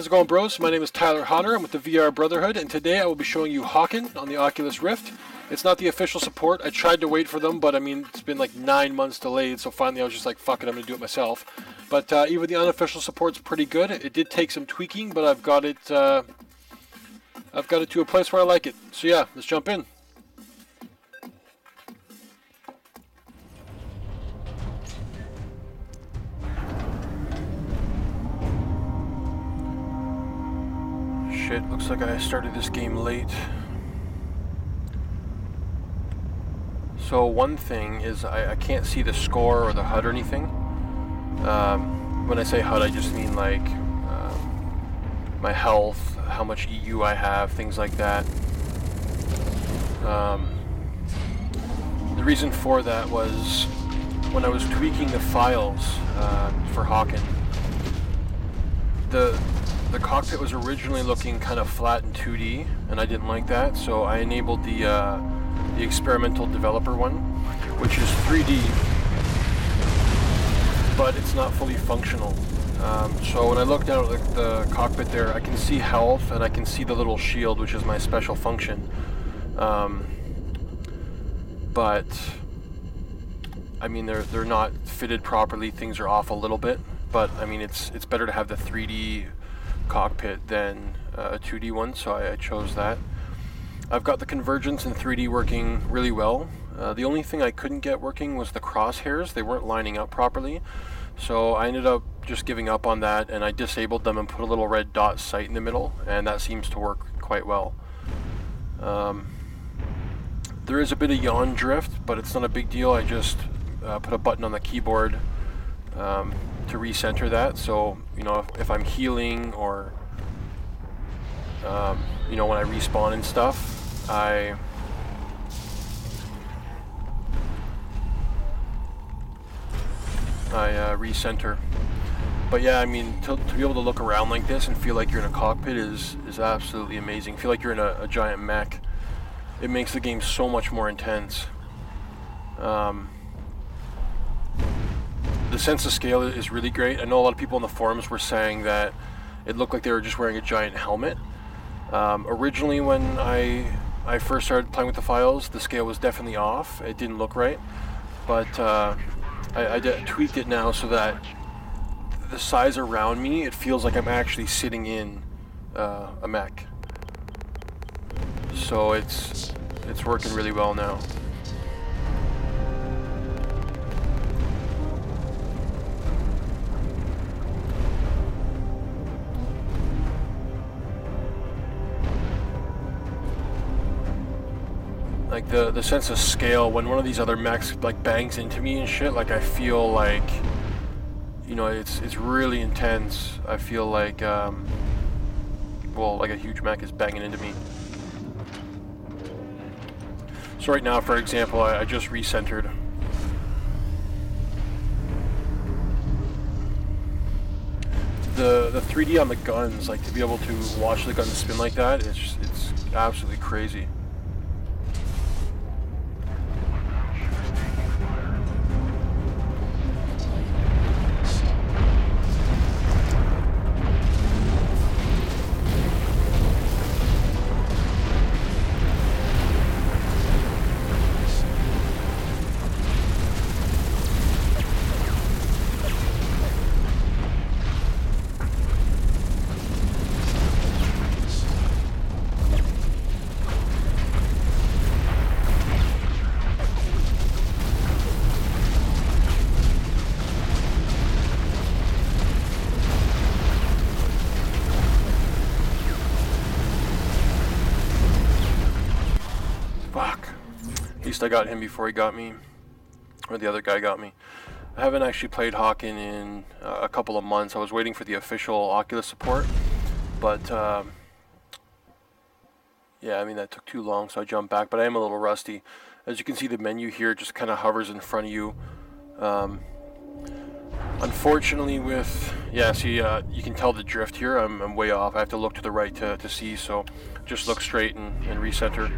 How's it going, bros? My name is Tyler Hodder. I'm with the VR Brotherhood, and today I will be showing you Hawken on the Oculus Rift. It's not the official support. I tried to wait for them, but I mean, it's been like 9 months delayed, so finally I was just like, fuck it, I'm going to do it myself. But even the unofficial support's pretty good. It did take some tweaking, but I've got it to a place where I like it. So yeah, let's jump in. Shit, looks like I started this game late. So one thing is I can't see the score or the HUD or anything. When I say HUD, I just mean like my health, how much EU I have, things like that. The reason for that was when I was tweaking the files for Hawken, the cockpit was originally looking kind of flat in 2D, and I didn't like that, so I enabled the experimental developer one, which is 3D, but it's not fully functional. So when I look down at the cockpit there, I can see health, and I can see the little shield, which is my special function. But I mean, they're not fitted properly. Things are off a little bit, but I mean, it's better to have the 3D cockpit than a 2D one, so I chose that. I've got the convergence in 3D working really well. The only thing I couldn't get working was the crosshairs. They weren't lining up properly, so I ended up just giving up on that, and I disabled them and put a little red dot sight in the middle, and that seems to work quite well. There is a bit of yawn drift, but it's not a big deal. I just put a button on the keyboard to recenter that, so you know, if I'm healing or you know, when I respawn and stuff, I recenter. But yeah, I mean, to be able to look around like this and feel like you're in a cockpit is absolutely amazing. Feel like you're in a giant mech. It makes the game so much more intense. The sense of scale is really great. I know a lot of people in the forums were saying that it looked like they were just wearing a giant helmet. Originally, when I first started playing with the files, the scale was definitely off. It didn't look right, but I tweaked it now so that the size around me, it feels like I'm actually sitting in a mech. So it's working really well now. Like the sense of scale when one of these other mechs like bangs into me and shit, like I feel like, you know, it's really intense. I feel like well, like a huge mech is banging into me. So right now, for example, I just recentered. The 3D on the guns, like to be able to watch the guns spin like that, it's absolutely crazy. At least I got him before he got me, or the other guy got me. I haven't actually played Hawken in a couple of months. I was waiting for the official Oculus support, but yeah, I mean, that took too long, so I jumped back, but I am a little rusty. As you can see, the menu here just kind of hovers in front of you. Unfortunately with, yeah, see, you can tell the drift here. I'm way off. I have to look to the right to see, so just look straight and recenter.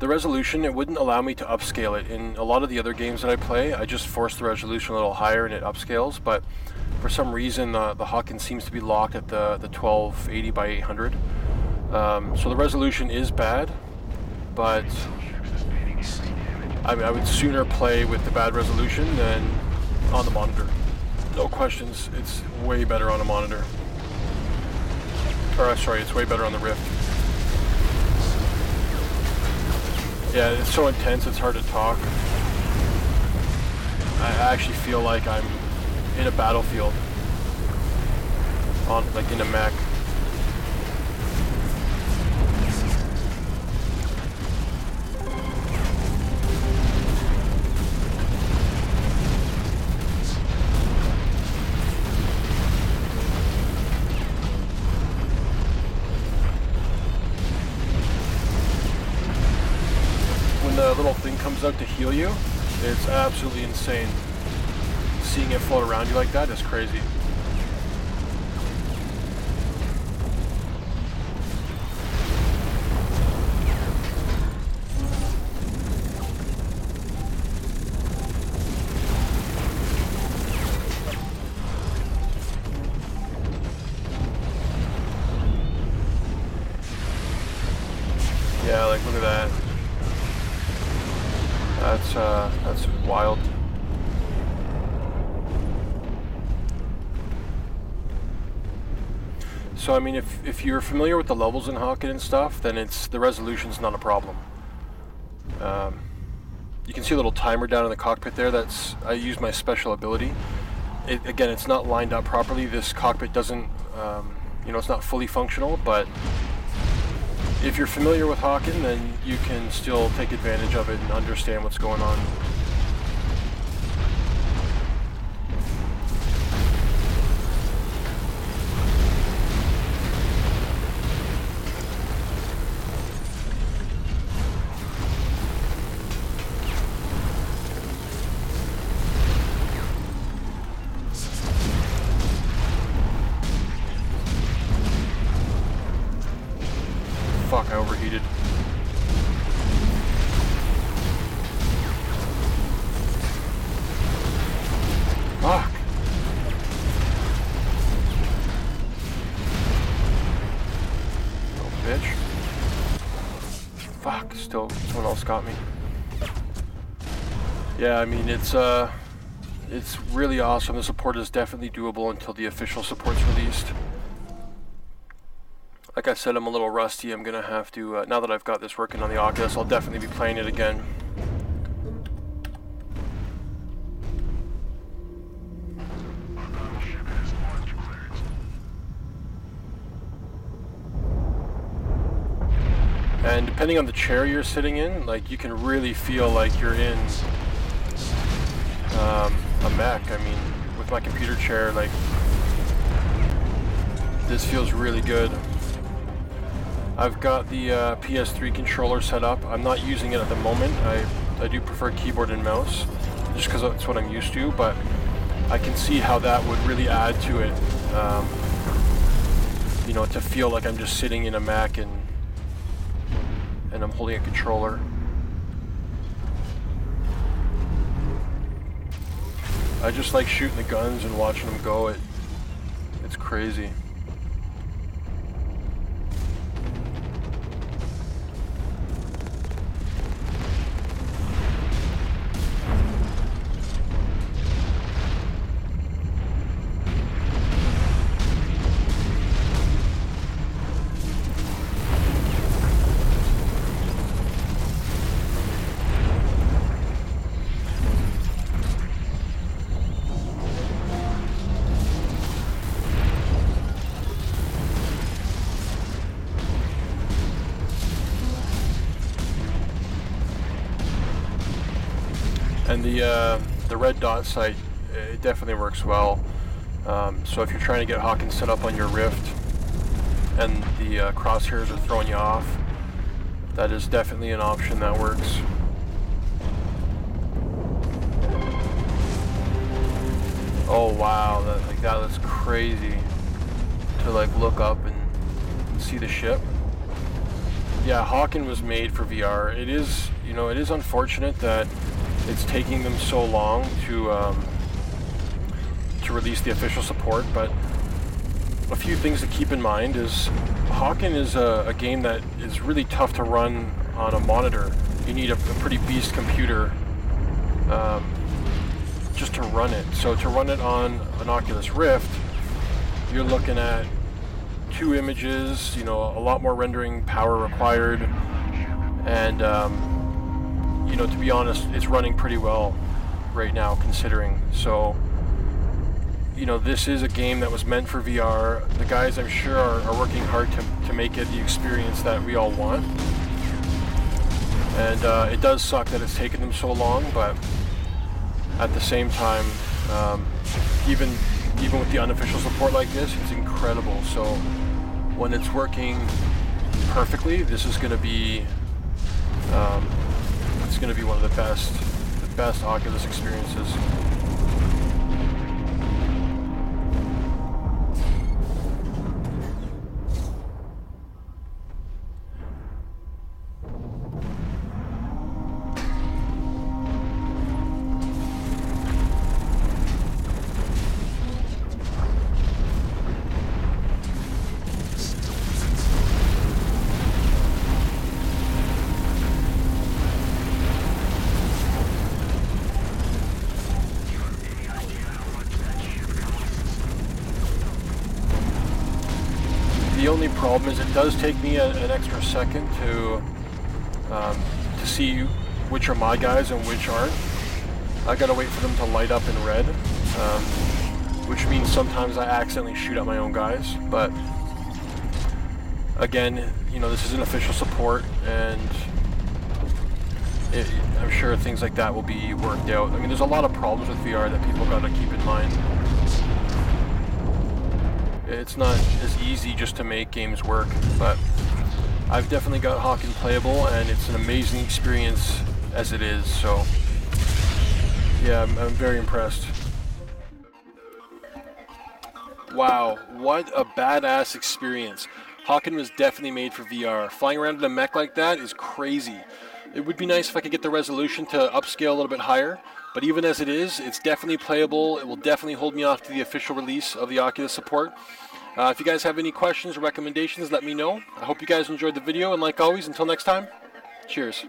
The resolution, it wouldn't allow me to upscale it. In a lot of the other games that I play, I just force the resolution a little higher and it upscales, but For some reason, the Hawken seems to be locked at the 1280 by 800. So the resolution is bad, but I would sooner play with the bad resolution than on the monitor. No questions, it's way better on a monitor. Or sorry, it's way better on the Rift. Yeah, it's so intense, it's hard to talk. I actually feel like I'm in a battlefield, like in a mech. When the little thing comes out to heal you, it's absolutely insane. Seeing it float around you like that is crazy. Yeah, like look at that. That's wild. So I mean, if you're familiar with the levels in Hawken and stuff, then the resolution's not a problem. You can see a little timer down in the cockpit there. I use my special ability. Again, it's not lined up properly. This cockpit doesn't, it's not fully functional, but if you're familiar with Hawken, then you can still take advantage of it and understand what's going on. Fuck, I overheated. Fuck. Oh, bitch. Fuck, still, someone else got me. Yeah, I mean, it's really awesome. The support is definitely doable until the official support's released. Like I said, I'm a little rusty. I'm gonna have to, now that I've got this working on the Oculus, I'll definitely be playing it again. And depending on the chair you're sitting in, like you can really feel like you're in a mech. I mean, with my computer chair, like this feels really good. I've got the PS3 controller set up. I'm not using it at the moment. I do prefer keyboard and mouse, just because that's what I'm used to, but I can see how that would really add to it. To feel like I'm just sitting in a Mac and I'm holding a controller. I just like shooting the guns and watching them go. It's crazy. And the red dot sight, it definitely works well. So if you're trying to get Hawken set up on your Rift and the crosshairs are throwing you off, that is definitely an option that works. Oh wow, that's crazy to like look up and see the ship. Yeah, Hawken was made for VR. It is, it is unfortunate that it's taking them so long to to release the official support, but a few things to keep in mind is Hawken is a game that is really tough to run on a monitor. You need a pretty beast computer just to run it. So to run it on an Oculus Rift, you're looking at 2 images, you know, a lot more rendering power required, and you know, to be honest, it's running pretty well right now considering. So, you know, this is a game that was meant for VR. The guys, I'm sure, are working hard to make it the experience that we all want. And it does suck that it's taken them so long, but at the same time, even with the unofficial support like this, it's incredible. So when it's working perfectly, this is going to be it's going to be one of the best Oculus experiences. The only problem is it does take me an extra second to see which are my guys and which aren't. I gotta wait for them to light up in red, which means sometimes I accidentally shoot at my own guys. But again, you know, this is an official support, and I'm sure things like that will be worked out. I mean, there's a lot of problems with VR that people gotta keep in mind. It's not as easy just to make games work, but I've definitely got Hawken playable, and it's an amazing experience as it is, so yeah, I'm very impressed. Wow, what a badass experience. Hawken was definitely made for VR. Flying around in a mech like that is crazy. It would be nice if I could get the resolution to upscale a little bit higher, but even as it is, it's definitely playable. It will definitely hold me off to the official release of the Oculus support. If you guys have any questions or recommendations, let me know. I hope you guys enjoyed the video, and like always, until next time, cheers.